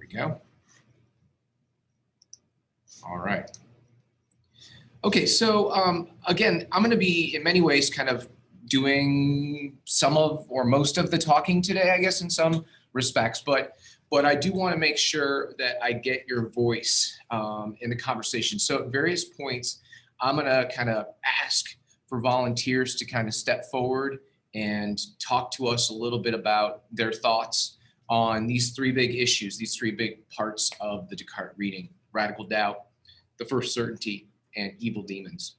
we go. All right. Okay, so again, I'm going to be in many ways kind of doing some of or most of the talking today, I guess, in some respects, but I do want to make sure that I get your voice in the conversation. So at various points, I'm going to kind of ask for volunteers to kind of step forward and talk to us a little bit about their thoughts on these three big issues, these three big parts of the Descartes reading: radical doubt, the first certainty, and evil demons.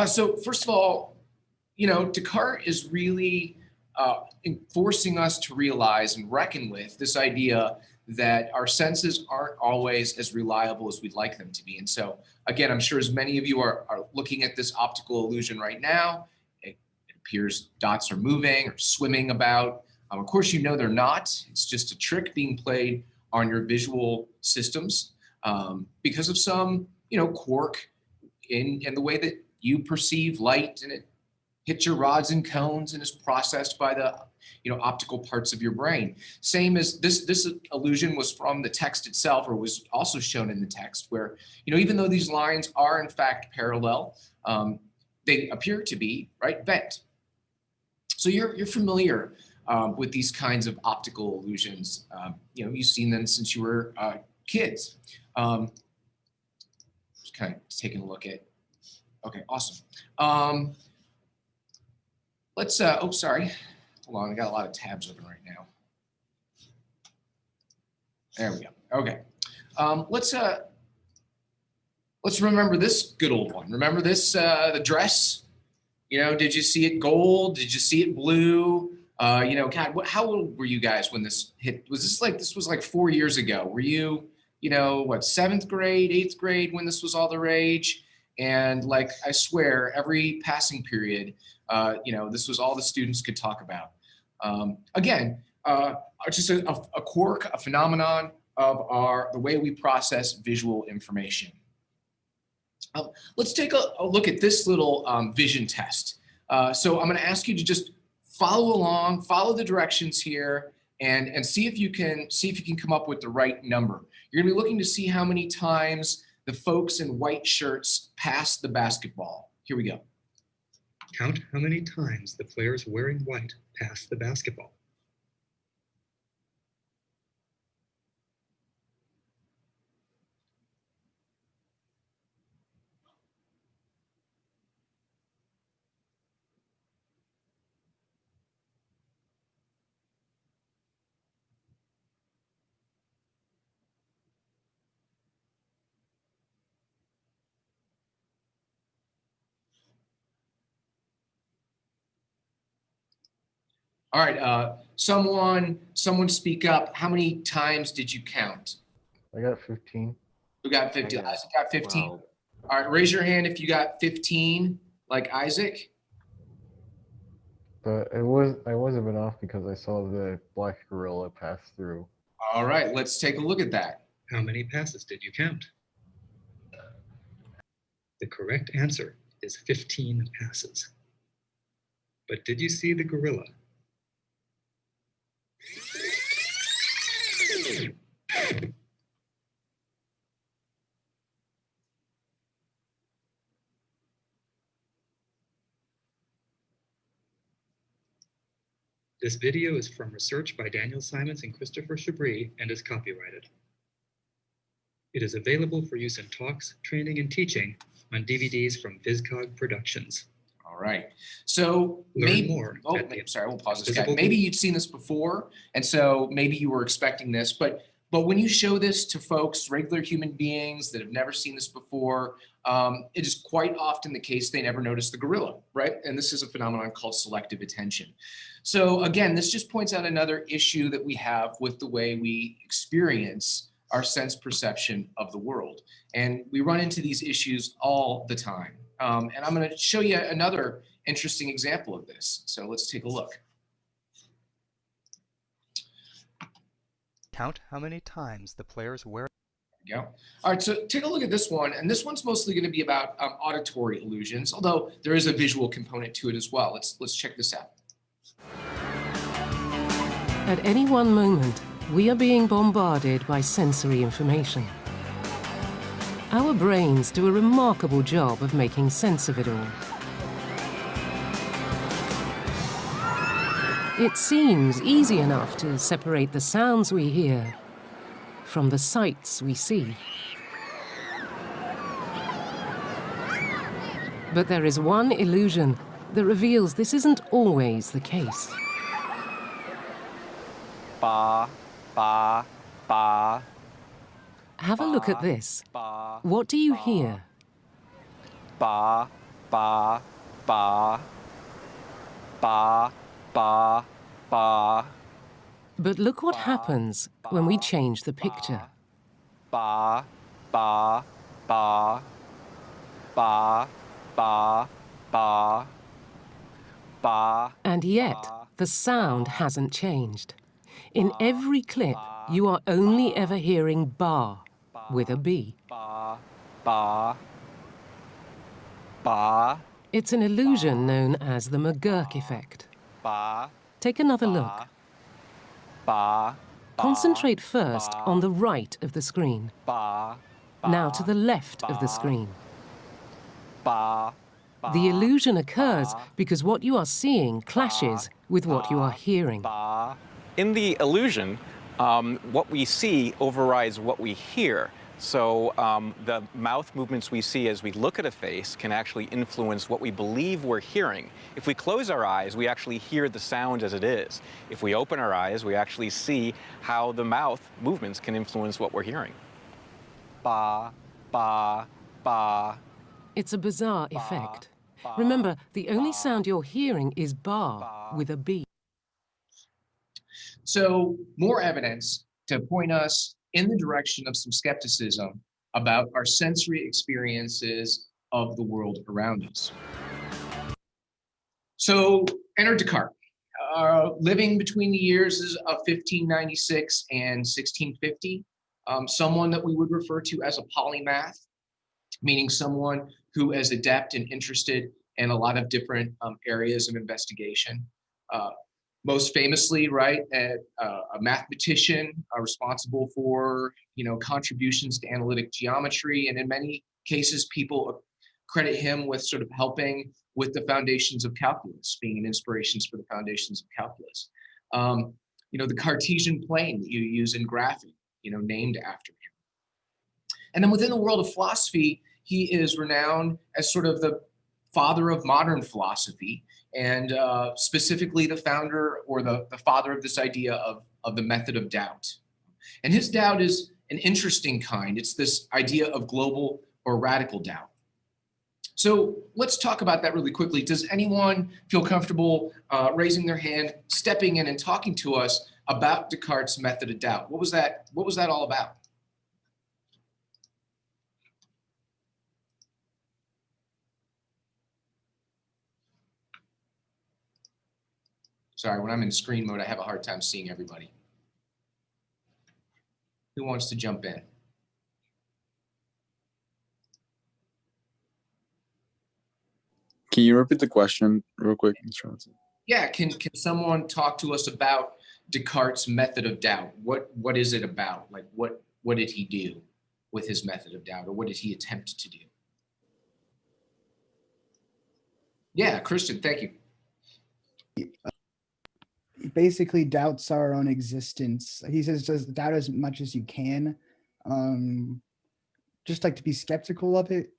So first of all, you know, Descartes is really forcing us to realize and reckon with this idea that our senses aren't always as reliable as we'd like them to be. And so again, I'm sure as many of you are looking at this optical illusion right now, it appears dots are moving or swimming about. Of course, you know they're not. It's just a trick being played on your visual systems because of some, you know, quirk in the way that you perceive light, and it hits your rods and cones and is processed by the, you know, optical parts of your brain. Same as this illusion was from the text itself, or was also shown in the text, where, you know, even though these lines are in fact parallel, they appear to be, right, bent. So you're familiar with these kinds of optical illusions. You know, you've seen them since you were kids. Just kind of taking a look at, okay, awesome. Let's, oh, sorry. Hold on, I got a lot of tabs open right now. There we go, okay. Let's remember this good old one. Remember this, the dress? You know, did you see it gold? Did you see it blue? You know, God, how old were you guys when this hit? Was this like, this was like 4 years ago? Were you, you know, what, 7th grade, 8th grade when this was all the rage? And like, I swear, every passing period, you know, this was all the students could talk about. Again, just a quirk, a phenomenon of the way we process visual information. Let's take a look at this little vision test. So I'm going to ask you to just follow along, follow the directions here, and see if you can come up with the right number. You're going to be looking to see how many times the folks in white shirts pass the basketball. Here we go. Count how many times the players wearing white pass the basketball. All right, someone speak up. How many times did you count? I got 15. Who got 15? Isaac got 15. 12. All right, raise your hand if you got 15, like Isaac. But I was a bit off because I saw the black gorilla pass through. All right, let's take a look at that. How many passes did you count? The correct answer is 15 passes. But did you see the gorilla? This video is from research by Daniel Simons and Christopher Chabris and is copyrighted. It is available for use in talks, training, and teaching on DVDs from VisCog Productions. All right. So maybe more. Oh, sorry, I won't pause this guy. Maybe you'd seen this before, and so maybe you were expecting this, but when you show this to folks, regular human beings that have never seen this before, it is quite often the case they never notice the gorilla, right? And this is a phenomenon called selective attention. So again, this just points out another issue that we have with the way we experience our sense perception of the world. And we run into these issues all the time. And I'm going to show you another interesting example of this. So let's take a look. Count how many times the players wear. There we go. All right, so take a look at this one. And this one's mostly going to be about auditory illusions, although there is a visual component to it as well. Let's check this out. At any one moment, We are being bombarded by sensory information. Our brains do a remarkable job of making sense of it all. It seems easy enough to separate the sounds we hear from the sights we see. But there is one illusion that reveals this isn't always the case. Ba, ba, ba, Have a look at this. ba, What do you hear? ba, ba, ba, ba, ba, ba, But look what happens when we change the picture. ba, ba, ba, ba, ba, ba, ba. And yet, the sound hasn't changed. In every clip, you are only ever hearing bar with a B. Ba, ba, ba, It's an illusion known as the McGurk effect. ba, Take another look. ba, Concentrate first on the right of the screen. ba, Now to the left of the screen. ba, The illusion occurs because what you are seeing clashes with what you are hearing. ba. In the illusion, what we see overrides what we hear. So the mouth movements we see as we look at a face can actually influence what we believe we're hearing. If we close our eyes, we actually hear the sound as it is. If we open our eyes, we actually see how the mouth movements can influence what we're hearing. Ba, ba, ba. It's a bizarre effect. Remember, the only sound you're hearing is bar with a B. So more evidence to point us in the direction of some skepticism about our sensory experiences of the world around us. So enter Descartes, living between the years of 1596 and 1650, someone that we would refer to as a polymath, meaning someone who is adept and interested in a lot of different areas of investigation. Most famously, right, a mathematician responsible for, contributions to analytic geometry, and in many cases, people credit him with sort of helping with the foundations of calculus, being an inspiration for the foundations of calculus. The Cartesian plane that you use in graphing, named after him. And then within the world of philosophy, he is renowned as sort of the father of modern philosophy, and specifically the founder or the father of this idea of the method of doubt. And his doubt is an interesting kind. It's this idea of global or radical doubt. So let's talk about that really quickly. Does anyone feel comfortable raising their hand, stepping in and talking to us about Descartes' method of doubt? What was that all about? Sorry, when I'm in screen mode, I have a hard time seeing everybody. Who wants to jump in? Can you repeat the question real quick, Mr. Hudson? Yeah, can someone talk to us about Descartes' method of doubt? What is it about? Like what did he do with his method of doubt, or what did he attempt to do? Yeah, Christian, thank you. Basically doubts our own existence. He says, just doubt as much as you can. Just like to be skeptical of it.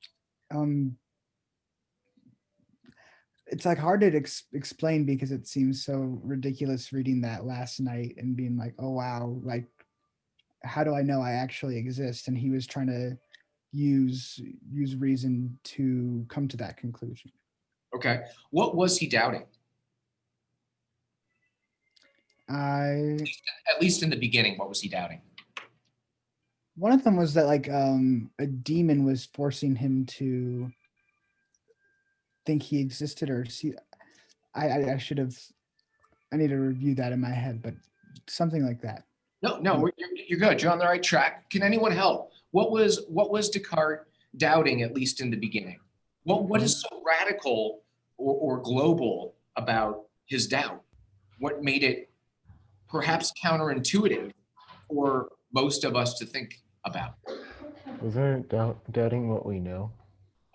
It's like hard to explain because it seems so ridiculous reading that last night and being like, oh, wow, like, how do I know I actually exist? And he was trying to use reason to come to that conclusion. Okay. What was he doubting? At least in the beginning, what was he doubting? One of them was that like a demon was forcing him to think he existed or see. I need to review that in my head, but something like that. No, you're good. You're on the right track. Can anyone help? What was Descartes doubting, at least in the beginning? What is so radical or global about his doubt? What made it perhaps counterintuitive for most of us to think about. Was there doubting what we know?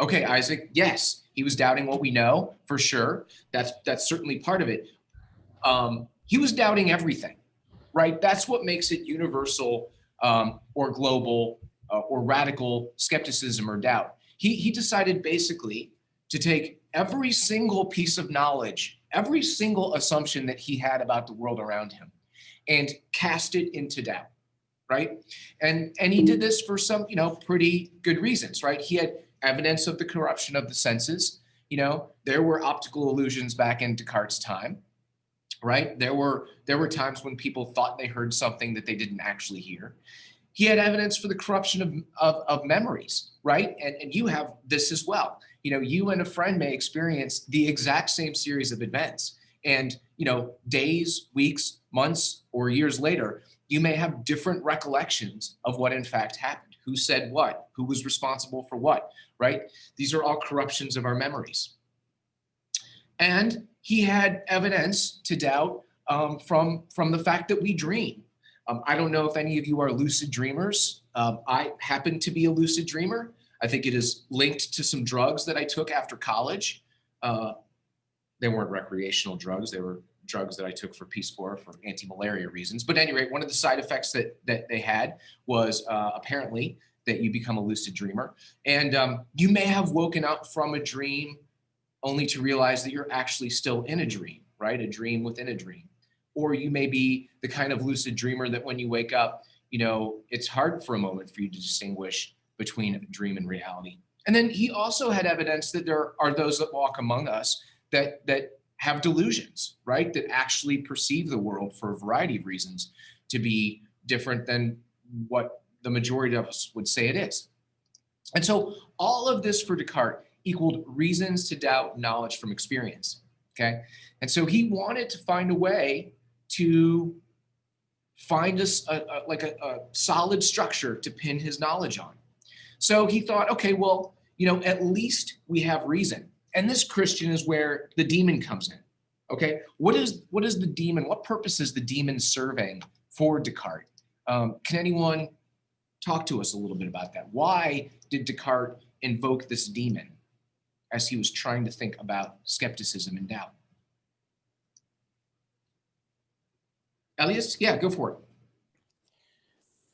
Okay, Isaac, yes, he was doubting what we know, for sure. That's certainly part of it. He was doubting everything, right? That's what makes it universal or global or radical skepticism or doubt. He decided basically to take every single piece of knowledge, every single assumption that he had about the world around him, and cast it into doubt, right? And he did this for some, pretty good reasons, right? He had evidence of the corruption of the senses. There were optical illusions back in Descartes' time, right? There were times when people thought they heard something that they didn't actually hear. He had evidence for the corruption of memories, right? And you have this as well. You and a friend may experience the exact same series of events. And, days, weeks, months, or years later, you may have different recollections of what in fact happened, who said what, who was responsible for what, right? These are all corruptions of our memories. And he had evidence to doubt from the fact that we dream. I don't know if any of you are lucid dreamers. I happen to be a lucid dreamer. I think it is linked to some drugs that I took after college. They weren't recreational drugs. They were drugs that I took for Peace Corps for anti-malaria reasons. But at any rate, one of the side effects that they had was apparently that you become a lucid dreamer. And you may have woken up from a dream only to realize that you're actually still in a dream, right? A dream within a dream. Or you may be the kind of lucid dreamer that when you wake up, it's hard for a moment for you to distinguish between a dream and reality. And then he also had evidence that there are those that walk among us that have delusions, right? That actually perceive the world for a variety of reasons to be different than what the majority of us would say it is. And so all of this for Descartes equaled reasons to doubt knowledge from experience, okay? And so he wanted to find a way to find a solid structure to pin his knowledge on. So he thought, okay, well, at least we have reason. And this, Christian, is where the demon comes in, okay? What is the demon? What purpose is the demon serving for Descartes? Can anyone talk to us a little bit about that? Why did Descartes invoke this demon as he was trying to think about skepticism and doubt? Elias, yeah, go for it.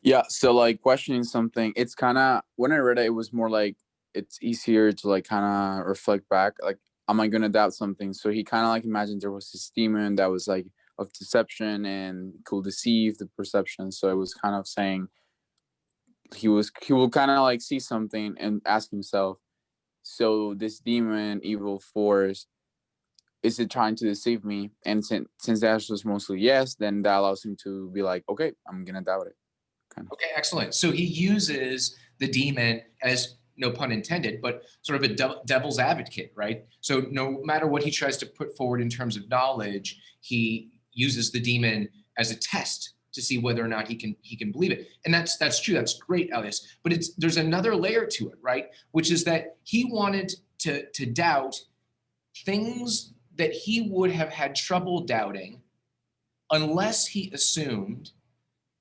Yeah, so like questioning something, it's kind of, when I read it, it was more like it's easier to like kind of reflect back, like, am I going to doubt something? So he kind of like imagined there was this demon that was like of deception and could deceive the perception. So it was kind of saying he will kind of like see something and ask himself, so this demon, evil force, is it trying to deceive me? And since the answer is mostly yes, then that allows him to be like, okay, I'm going to doubt it. Kind of. Okay, excellent. So he uses the demon as, no pun intended, but sort of a devil's advocate, right? So no matter what he tries to put forward in terms of knowledge, he uses the demon as a test to see whether or not he can believe it. And that's true. That's great, Elias. But there's another layer to it, right? Which is that he wanted to doubt things that he would have had trouble doubting unless he assumed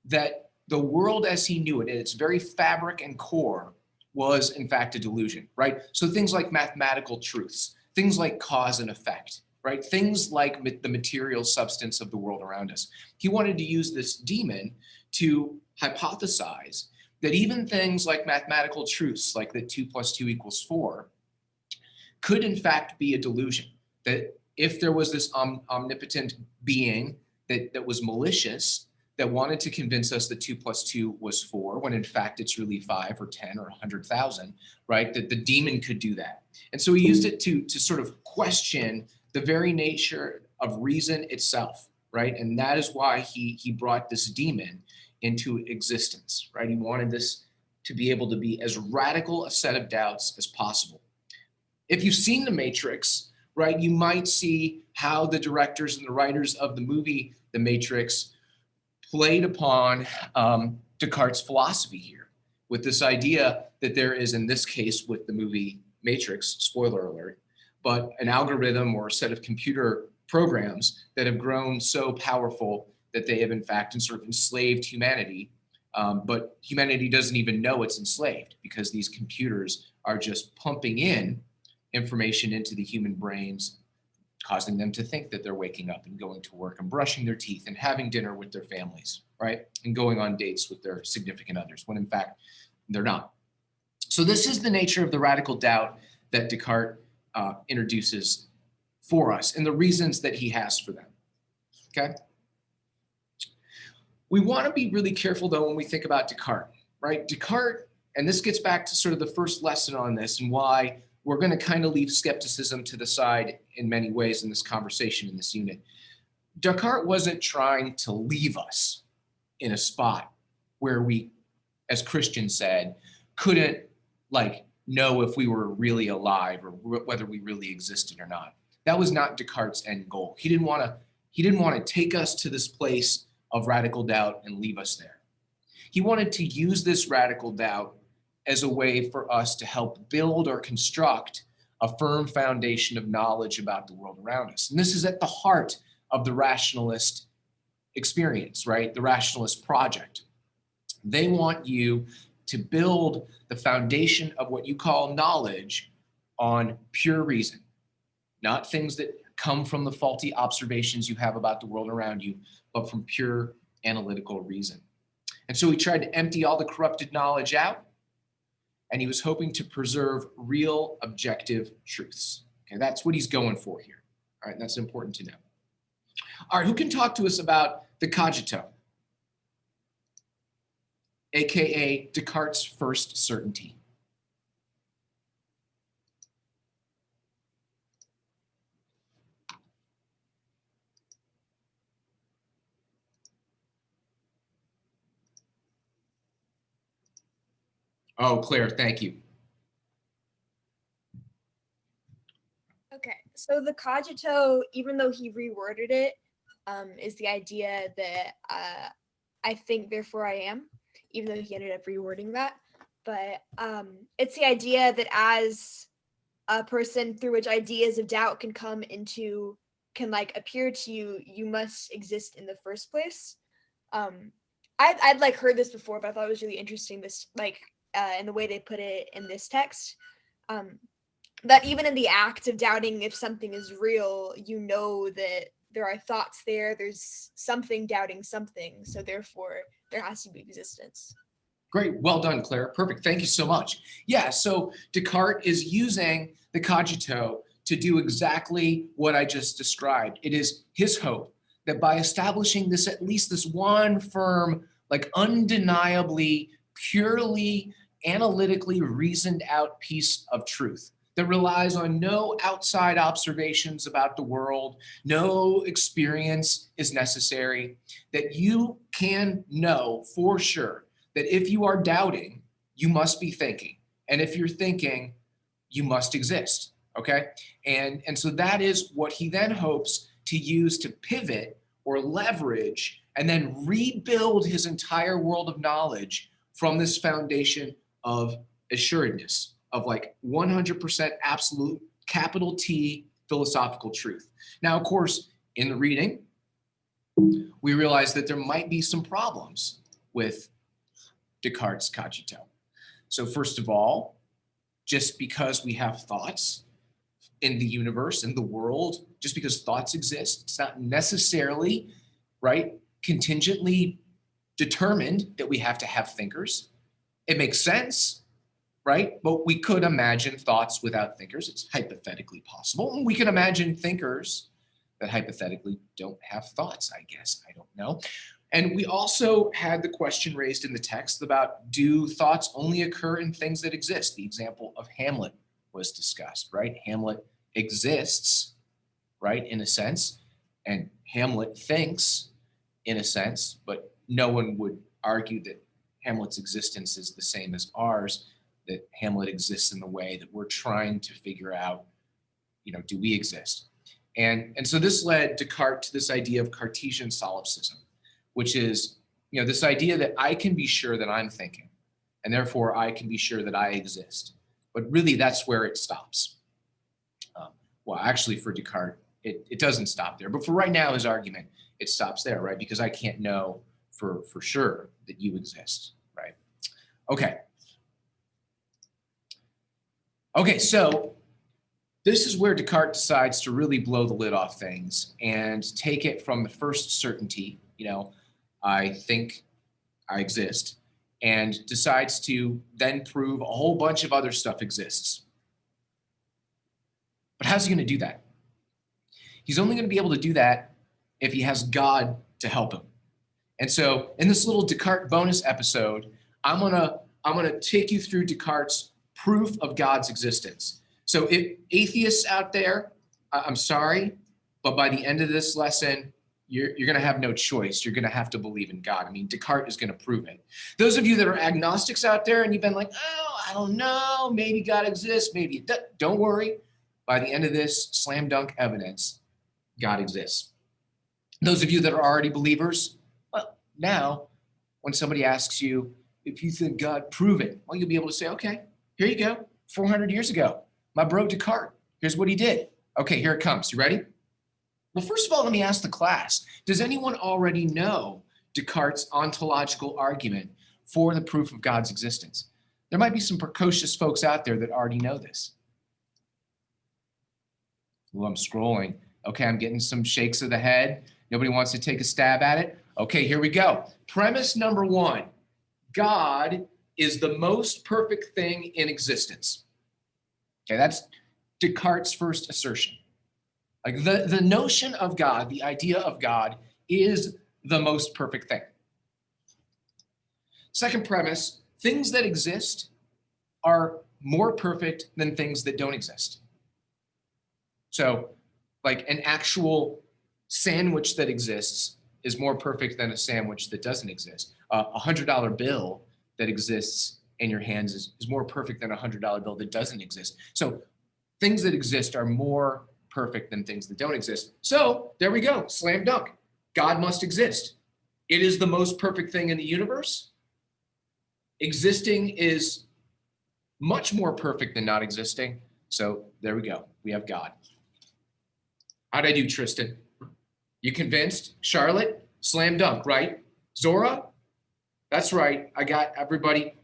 that the world as he knew it, at its very fabric and core, was in fact a delusion, right? So things like mathematical truths, things like cause and effect, right? Things like the material substance of the world around us. He wanted to use this demon to hypothesize that even things like mathematical truths, like that 2 + 2 = 4, could in fact be a delusion. That if there was this omnipotent being that was malicious, that wanted to convince us that 2 + 2 = 4, when in fact it's really 5 or 10 or 100,000, right? That the demon could do that. And so he used it to sort of question the very nature of reason itself, right? And that is why he brought this demon into existence, right? He wanted this to be able to be as radical a set of doubts as possible. If you've seen The Matrix, right, you might see how the directors and the writers of the movie The Matrix played upon Descartes' philosophy here, with this idea that there is, in this case with the movie Matrix, spoiler alert, but an algorithm or a set of computer programs that have grown so powerful that they have in fact sort of enslaved humanity, but humanity doesn't even know it's enslaved because these computers are just pumping in information into the human brains, causing them to think that they're waking up and going to work and brushing their teeth and having dinner with their families, right? And going on dates with their significant others, when in fact, they're not. So this is the nature of the radical doubt that Descartes introduces for us and the reasons that he has for them, okay? We want to be really careful though when we think about Descartes, right? Descartes, and this gets back to sort of the first lesson on this and why we're going to kind of leave skepticism to the side in many ways in this conversation, in this unit. Descartes wasn't trying to leave us in a spot where we, as Christians said, couldn't like know if we were really alive or whether we really existed or not. That was not Descartes' end goal. He didn't want to take us to this place of radical doubt and leave us there. He wanted to use this radical doubt as a way for us to help build or construct a firm foundation of knowledge about the world around us. And this is at the heart of the rationalist experience, right? The rationalist project. They want you to build the foundation of what you call knowledge on pure reason, not things that come from the faulty observations you have about the world around you, but from pure analytical reason. And so he tried to empty all the corrupted knowledge out, and he was hoping to preserve real objective truths. Okay, that's what he's going for here. All right, that's important to know. All right, who can talk to us about the cogito, AKA Descartes' first certainty? Oh, Claire, thank you. Okay, so the cogito, even though he reworded it, is the idea that I think, therefore I am, even though he ended up rewording that. But it's the idea that as a person through which ideas of doubt can like appear to you, you must exist in the first place. I'd like heard this before, but I thought it was really interesting, this like in the way they put it in this text, that even in the act of doubting if something is real, you know that there are thoughts there, there's something doubting something, so therefore there has to be existence. Great, well done, Claire. Perfect, thank you so much. Yeah, so Descartes is using the cogito to do exactly what I just described. It is his hope that by establishing this, at least this one firm, like undeniably, purely analytically reasoned out piece of truth that relies on no outside observations about the world, no experience is necessary, that you can know for sure that if you are doubting, you must be thinking. And if you're thinking, you must exist, okay? And so that is what he then hopes to use to pivot or leverage and then rebuild his entire world of knowledge from this foundation of assuredness, of like 100% absolute, capital T, philosophical truth. Now, of course, in the reading, we realize that there might be some problems with Descartes' cogito. So first of all, just because we have thoughts in the universe, in the world, just because thoughts exist, it's not necessarily, right, contingently determined that we have to have thinkers. It makes sense, right? But we could imagine thoughts without thinkers. It's hypothetically possible. And we can imagine thinkers that hypothetically don't have thoughts, I guess. I don't know. And we also had the question raised in the text about, do thoughts only occur in things that exist? The example of Hamlet was discussed, right? Hamlet exists, right, in a sense, and Hamlet thinks in a sense, but no one would argue that Hamlet's existence is the same as ours, that Hamlet exists in the way that we're trying to figure out, you know, do we exist? And so this led Descartes to this idea of Cartesian solipsism, which is, you know, this idea that I can be sure that I'm thinking, and therefore I can be sure that I exist. But really, that's where it stops. Well, actually, for Descartes, it doesn't stop there. But for right now, his argument it stops there, right? Because I can't know for sure that you exist, right? Okay. Okay, so this is where Descartes decides to really blow the lid off things and take it from the first certainty, I think I exist, and decides to then prove a whole bunch of other stuff exists. But how's he going to do that? He's only going to be able to do that if he has God to help him. And so in this little Descartes bonus episode, I'm gonna take you through Descartes' proof of God's existence. So if atheists out there, I'm sorry, but by the end of this lesson, you're going to have no choice. You're going to have to believe in God. I mean, Descartes is going to prove it. Those of you that are agnostics out there and you've been like, oh, I don't know, maybe God exists, maybe it does. Don't worry. By the end of this slam dunk evidence, God exists. Those of you that are already believers, well, now when somebody asks you, if you think God, prove it, well, you'll be able to say, okay, here you go. 400 years ago, my bro Descartes, here's what he did. Okay, here it comes. You ready? Well, first of all, let me ask the class, does anyone already know Descartes' ontological argument for the proof of God's existence? There might be some precocious folks out there that already know this. Well, I'm scrolling. Okay, I'm getting some shakes of the head. Nobody wants to take a stab at it. Okay, here we go. Premise number one, God is the most perfect thing in existence. Okay, that's Descartes' first assertion. Like the notion of God, the idea of God is the most perfect thing. Second premise, things that exist are more perfect than things that don't exist. So like an actual sandwich that exists is more perfect than a sandwich that doesn't exist. A $100 bill that exists in your hands is more perfect than a $100 bill that doesn't exist. So things that exist are more perfect than things that don't exist. So there we go, slam dunk. God must exist. It is the most perfect thing in the universe. Existing is much more perfect than not existing. So there we go, we have God. How'd I do, Tristan? You convinced? Charlotte? Slam dunk, right? Zora? That's right, I got everybody.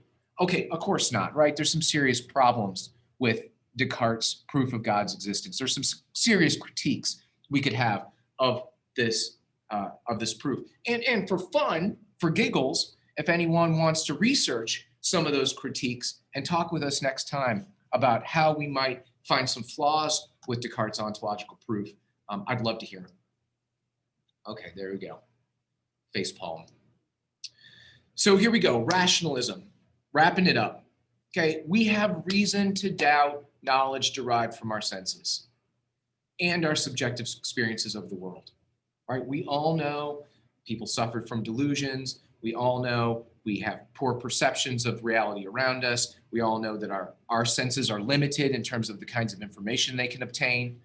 Okay, of course not, right? There's some serious problems with Descartes' proof of God's existence. There's some serious critiques we could have of this proof. And for fun, for giggles, if anyone wants to research some of those critiques and talk with us next time about how we might find some flaws with Descartes' ontological proof, I'd love to hear it. Okay, there we go. Facepalm. So here we go, rationalism, wrapping it up. Okay, we have reason to doubt knowledge derived from our senses and our subjective experiences of the world, right? We all know people suffered from delusions. We all know we have poor perceptions of reality around us. We all know that our senses are limited in terms of the kinds of information they can obtain.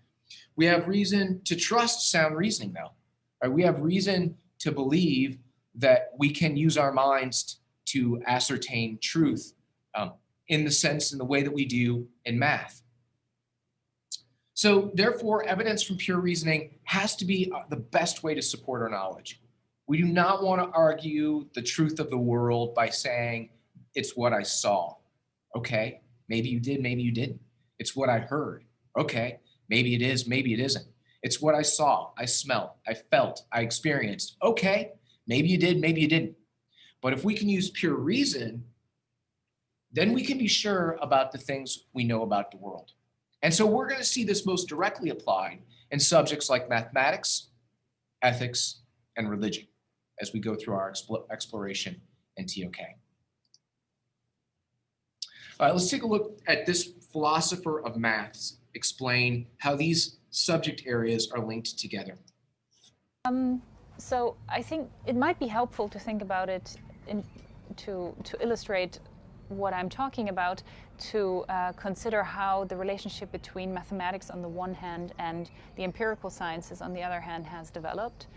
We have reason to trust sound reasoning though, right? We have reason to believe that we can use our minds to ascertain truth in the sense, in the way that we do in math. So therefore, evidence from pure reasoning has to be the best way to support our knowledge. We do not want to argue the truth of the world by saying, it's what I saw. Okay, maybe you did, maybe you didn't. It's what I heard. Okay, maybe it is, maybe it isn't. It's what I saw, I smelled, I felt, I experienced. Okay, maybe you did, maybe you didn't. But if we can use pure reason, then we can be sure about the things we know about the world. And so we're going to see this most directly applied in subjects like mathematics, ethics, and religion as we go through our exploration in TOK. All right, let's take a look at this philosopher of maths explain how these subject areas are linked together. So I think it might be helpful to think about it to illustrate what I'm talking about, to consider how the relationship between mathematics on the one hand and the empirical sciences on the other hand has developed.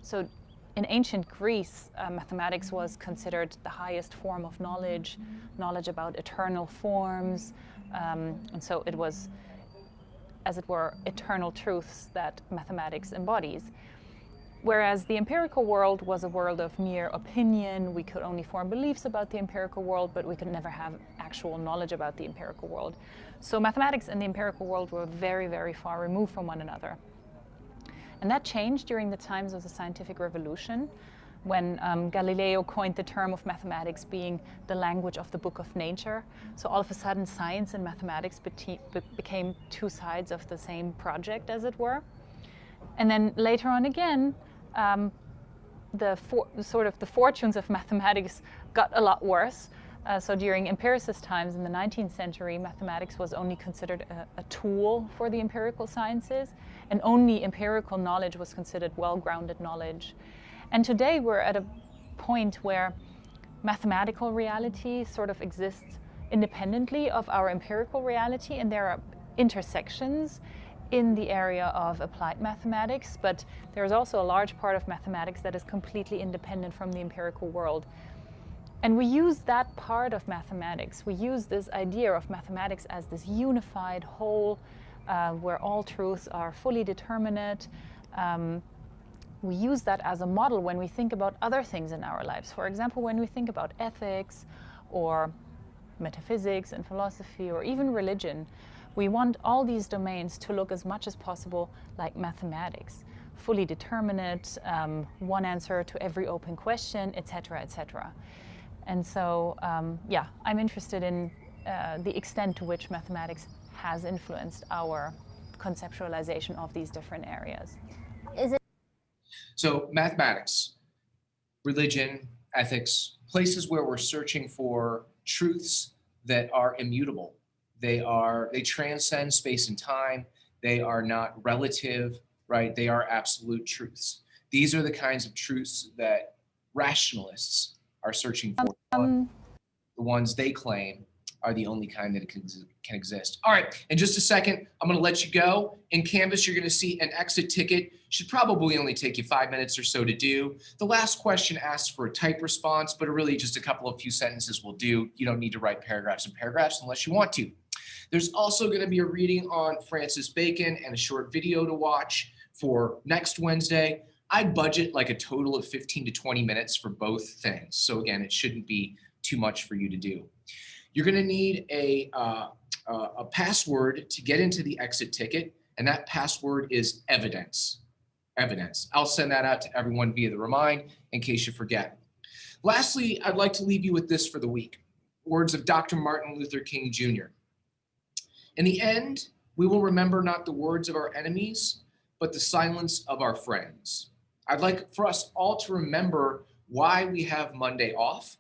So in ancient Greece, mathematics was considered the highest form of knowledge about eternal forms, and so it was, as it were, eternal truths that mathematics embodies. Whereas the empirical world was a world of mere opinion, we could only form beliefs about the empirical world, but we could never have actual knowledge about the empirical world. So mathematics and the empirical world were very, very far removed from one another. And that changed during the times of the scientific revolution, when Galileo coined the term of mathematics being the language of the book of nature. So all of a sudden, science and mathematics became two sides of the same project, as it were. And then later on again, the fortunes of mathematics got a lot worse. So during empiricist times in the 19th century, mathematics was only considered a tool for the empirical sciences, and only empirical knowledge was considered well-grounded knowledge. And today we're at a point where mathematical reality sort of exists independently of our empirical reality, and there are intersections in the area of applied mathematics, but there's also a large part of mathematics that is completely independent from the empirical world. And we use that part of mathematics, we use this idea of mathematics as this unified whole where all truths are fully determinate. We use that as a model when we think about other things in our lives. For example, when we think about ethics or metaphysics and philosophy or even religion, we want all these domains to look as much as possible like mathematics, fully determinate, one answer to every open question, etc., etc. And so, yeah, I'm interested in the extent to which mathematics has influenced our conceptualization of these different areas. So mathematics, religion, ethics, places where we're searching for truths that are immutable. They transcend space and time. They are not relative, right? They are absolute truths. These are the kinds of truths that rationalists are searching for. The ones they claim are the only kind that can exist. All right, in just a second, I'm gonna let you go. In Canvas, you're gonna see an exit ticket. Should probably only take you 5 minutes or so to do. The last question asks for a type response, but really just a couple of few sentences will do. You don't need to write paragraphs and paragraphs unless you want to. There's also gonna be a reading on Francis Bacon and a short video to watch for next Wednesday. I'd budget like a total of 15 to 20 minutes for both things. So again, it shouldn't be too much for you to do. You're gonna need a password to get into the exit ticket, and that password is evidence. Evidence. I'll send that out to everyone via the Remind in case you forget. Lastly, I'd like to leave you with this for the week. Words of Dr. Martin Luther King Jr. In the end, we will remember not the words of our enemies, but the silence of our friends. I'd like for us all to remember why we have Monday off.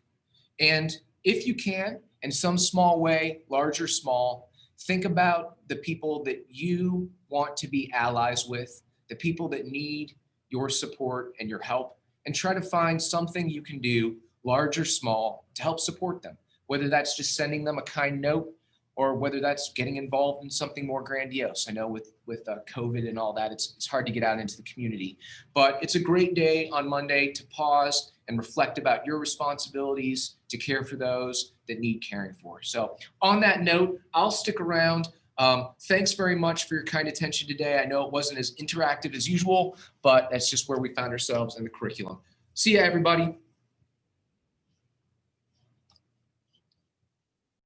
And if you can, in some small way, large or small, think about the people that you want to be allies with, the people that need your support and your help, and try to find something you can do, large or small, to help support them. Whether that's just sending them a kind note, or whether that's getting involved in something more grandiose. I know with COVID and all that, it's hard to get out into the community. But it's a great day on Monday to pause and reflect about your responsibilities to care for those that need caring for. So on that note, I'll stick around. Thanks very much for your kind attention today. I know it wasn't as interactive as usual, but that's just where we found ourselves in the curriculum. See ya, everybody.